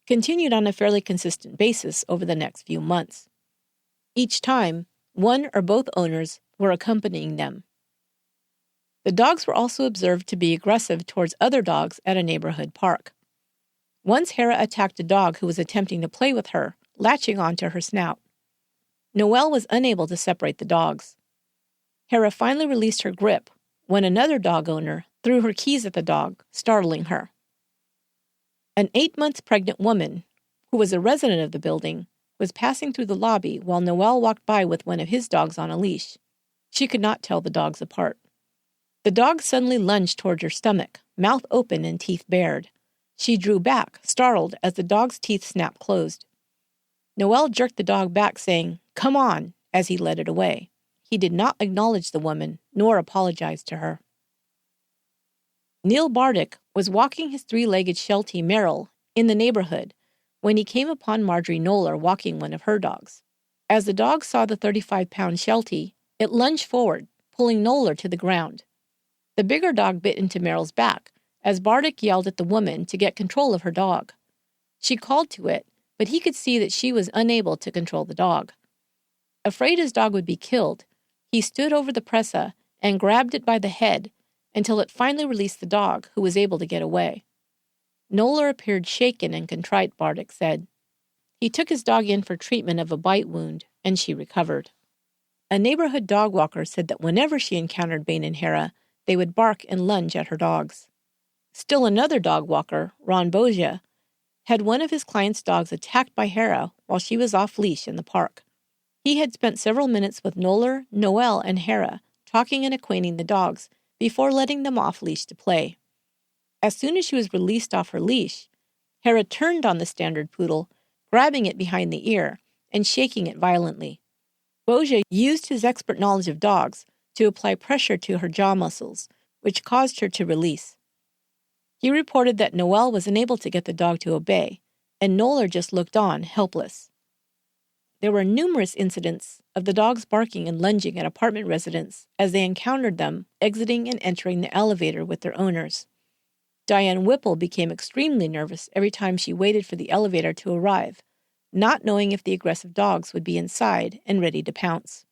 continued on a fairly consistent basis over the next few months. Each time, one or both owners were accompanying them. The dogs were also observed to be aggressive towards other dogs at a neighborhood park. Once Hera attacked a dog who was attempting to play with her, latching onto her snout. Noelle was unable to separate the dogs. Hera finally released her grip when another dog owner threw her keys at the dog, startling her. An 8-month pregnant woman, who was a resident of the building, was passing through the lobby while Noelle walked by with one of his dogs on a leash. She could not tell the dogs apart. The dog suddenly lunged toward her stomach, mouth open and teeth bared. She drew back, startled, as the dog's teeth snapped closed. Noelle jerked the dog back, saying, "Come on," as he led it away. He did not acknowledge the woman, nor apologize to her. Neil Bardick was walking his 3-legged Sheltie Merrill in the neighborhood when he came upon Marjorie Noller walking one of her dogs. As the dog saw the 35-pound Sheltie, it lunged forward, pulling Noller to the ground. The bigger dog bit into Merrill's back as Bardick yelled at the woman to get control of her dog. She called to it, but he could see that she was unable to control the dog. Afraid his dog would be killed, he stood over the presa and grabbed it by the head until it finally released the dog, who was able to get away. Noller appeared shaken and contrite, Bardick said. He took his dog in for treatment of a bite wound, and she recovered. A neighborhood dog walker said that whenever she encountered Bain and Hera, they would bark and lunge at her dogs. Still another dog walker, Ron Boja, had one of his client's dogs attacked by Hera while she was off-leash in the park. He had spent several minutes with Noller, Noelle, and Hera, talking and acquainting the dogs, before letting them off-leash to play. As soon as she was released off her leash, Hera turned on the standard poodle, grabbing it behind the ear and shaking it violently. Boja used his expert knowledge of dogs to apply pressure to her jaw muscles, which caused her to release. He reported that Noelle was unable to get the dog to obey, and Noller just looked on, helpless. There were numerous incidents of the dogs barking and lunging at apartment residents as they encountered them exiting and entering the elevator with their owners. Diane Whipple became extremely nervous every time she waited for the elevator to arrive, not knowing if the aggressive dogs would be inside and ready to pounce.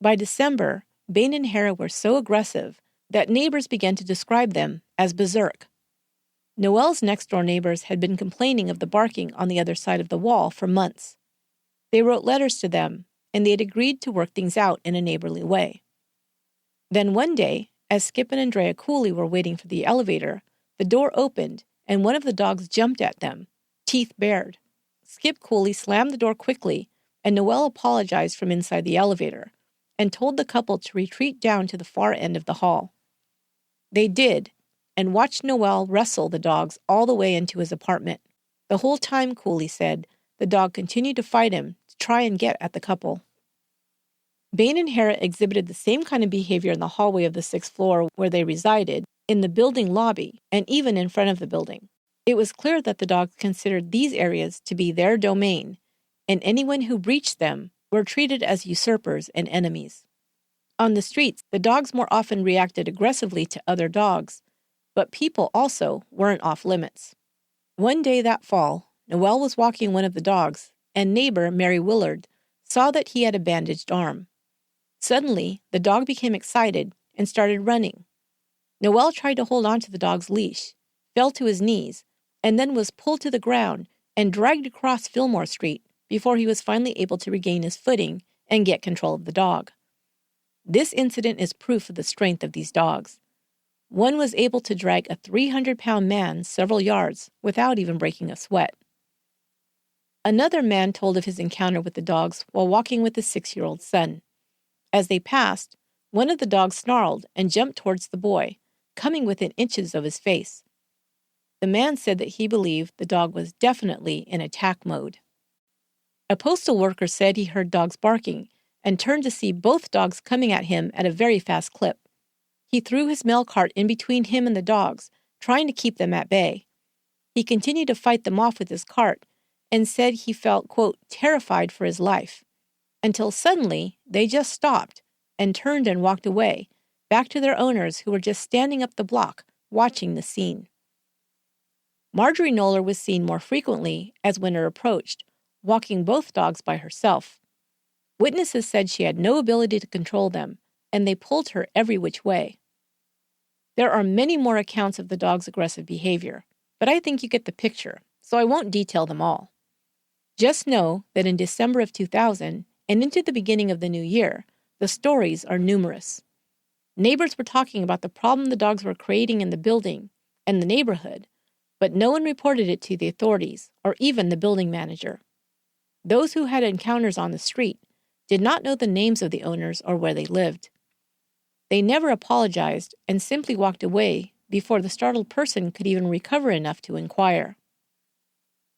By December, Bain and Hera were so aggressive that neighbors began to describe them as berserk. Noelle's next-door neighbors had been complaining of the barking on the other side of the wall for months. They wrote letters to them, and they had agreed to work things out in a neighborly way. Then one day, as Skip and Andrea Cooley were waiting for the elevator, the door opened, and one of the dogs jumped at them, teeth bared. Skip Cooley slammed the door quickly, and Noelle apologized from inside the elevator, and told the couple to retreat down to the far end of the hall. They did, and watched Noelle wrestle the dogs all the way into his apartment. The whole time, Cooley said, the dog continued to fight him to try and get at the couple. Bain and Hera exhibited the same kind of behavior in the hallway of the 6th floor where they resided, in the building lobby, and even in front of the building. It was clear that the dogs considered these areas to be their domain, and anyone who breached them were treated as usurpers and enemies. On the streets, the dogs more often reacted aggressively to other dogs, but people also weren't off limits. One day that fall, Noelle was walking one of the dogs, and neighbor Mary Willard saw that he had a bandaged arm. Suddenly, the dog became excited and started running. Noelle tried to hold on to the dog's leash, fell to his knees, and then was pulled to the ground and dragged across Fillmore Street before he was finally able to regain his footing and get control of the dog. This incident is proof of the strength of these dogs. One was able to drag a 300-pound man several yards without even breaking a sweat. Another man told of his encounter with the dogs while walking with his 6-year-old son. As they passed, one of the dogs snarled and jumped towards the boy, coming within inches of his face. The man said that he believed the dog was definitely in attack mode. A postal worker said he heard dogs barking and turned to see both dogs coming at him at a very fast clip. He threw his mail cart in between him and the dogs, trying to keep them at bay. He continued to fight them off with his cart and said he felt, quote, terrified for his life, until suddenly they just stopped and turned and walked away, back to their owners who were just standing up the block, watching the scene. Marjorie Knoller was seen more frequently as Winter approached, walking both dogs by herself. Witnesses said she had no ability to control them, and they pulled her every which way. There are many more accounts of the dog's aggressive behavior, but I think you get the picture, so I won't detail them all. Just know that in December of 2000 and into the beginning of the new year, the stories are numerous. Neighbors were talking about the problem the dogs were creating in the building and the neighborhood, but no one reported it to the authorities or even the building manager. Those who had encounters on the street did not know the names of the owners or where they lived. They never apologized and simply walked away before the startled person could even recover enough to inquire.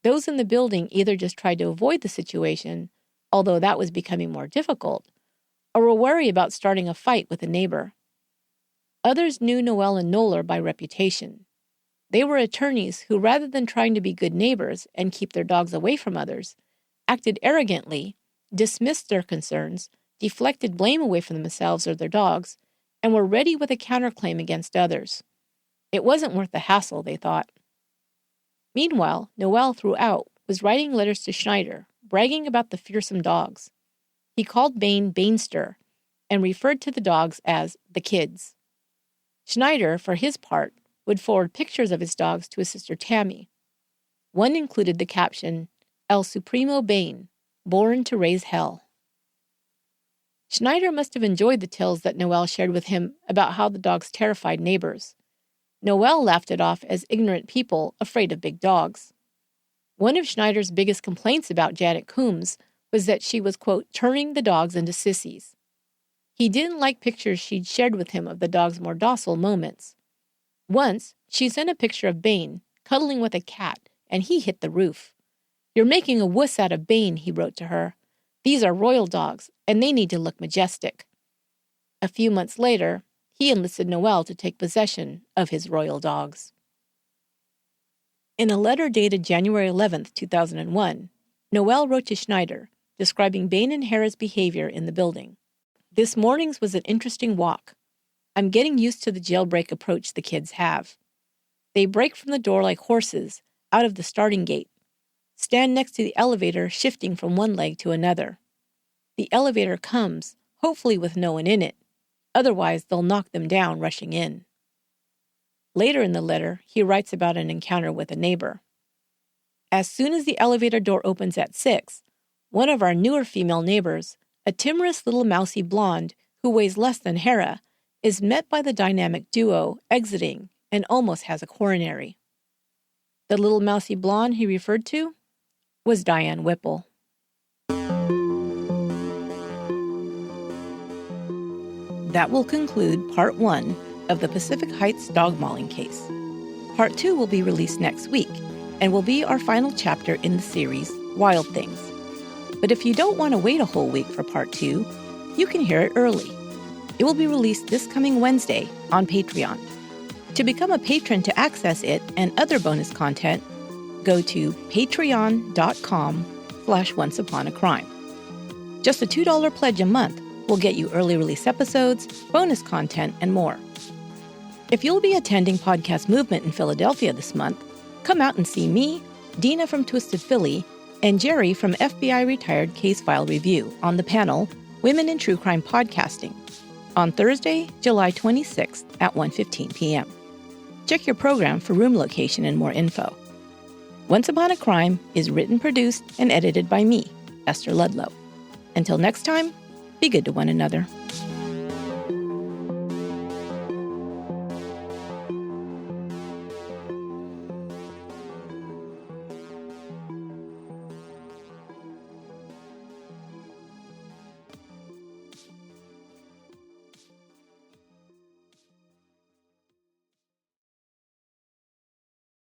Those in the building either just tried to avoid the situation, although that was becoming more difficult, or were wary about starting a fight with a neighbor. Others knew Noelle and Knoller by reputation. They were attorneys who, rather than trying to be good neighbors and keep their dogs away from others, acted arrogantly, dismissed their concerns, deflected blame away from themselves or their dogs, and were ready with a counterclaim against others. It wasn't worth the hassle, they thought. Meanwhile, Noelle, throughout, was writing letters to Schneider, bragging about the fearsome dogs. He called Bain Bainster and referred to the dogs as the kids. Schneider, for his part, would forward pictures of his dogs to his sister Tammy. One included the caption, El Supremo Bain, born to raise hell. Schneider must have enjoyed the tales that Noelle shared with him about how the dogs terrified neighbors. Noelle laughed it off as ignorant people afraid of big dogs. One of Schneider's biggest complaints about Janet Coombs was that she was, quote, turning the dogs into sissies. He didn't like pictures she'd shared with him of the dog's more docile moments. Once, she sent a picture of Bain cuddling with a cat, and he hit the roof. You're making a wuss out of Bain, he wrote to her. These are royal dogs, and they need to look majestic. A few months later, he enlisted Noelle to take possession of his royal dogs. In a letter dated January 11, 2001, Noelle wrote to Schneider, describing Bain and Hera's behavior in the building. This morning's was an interesting walk. I'm getting used to the jailbreak approach the kids have. They break from the door like horses, out of the starting gate. Stand next to the elevator, shifting from one leg to another. The elevator comes, hopefully with no one in it. Otherwise, they'll knock them down rushing in. Later in the letter, he writes about an encounter with a neighbor. As soon as the elevator door opens at 6, one of our newer female neighbors, a timorous little mousy blonde who weighs less than Hera, is met by the dynamic duo exiting and almost has a coronary. The little mousy blonde he referred to was Diane Whipple. That will conclude Part 1 of the Pacific Heights dog mauling case. Part 2 will be released next week and will be our final chapter in the series, Wild Things. But if you don't want to wait a whole week for Part 2, you can hear it early. It will be released this coming Wednesday on Patreon. To become a patron to access it and other bonus content, go to patreon.com/onceuponacrime. Just a $2 pledge a month will get you early release episodes, bonus content, and more. If you'll be attending Podcast Movement in Philadelphia this month, come out and see me, Dina from Twisted Philly, and Jerry from FBI Retired Case File Review on the panel Women in True Crime Podcasting on Thursday, July 26th at 1:15 p.m. Check your program for room location and more info. Once Upon a Crime is written, produced, and edited by me, Esther Ludlow. Until next time, be good to one another.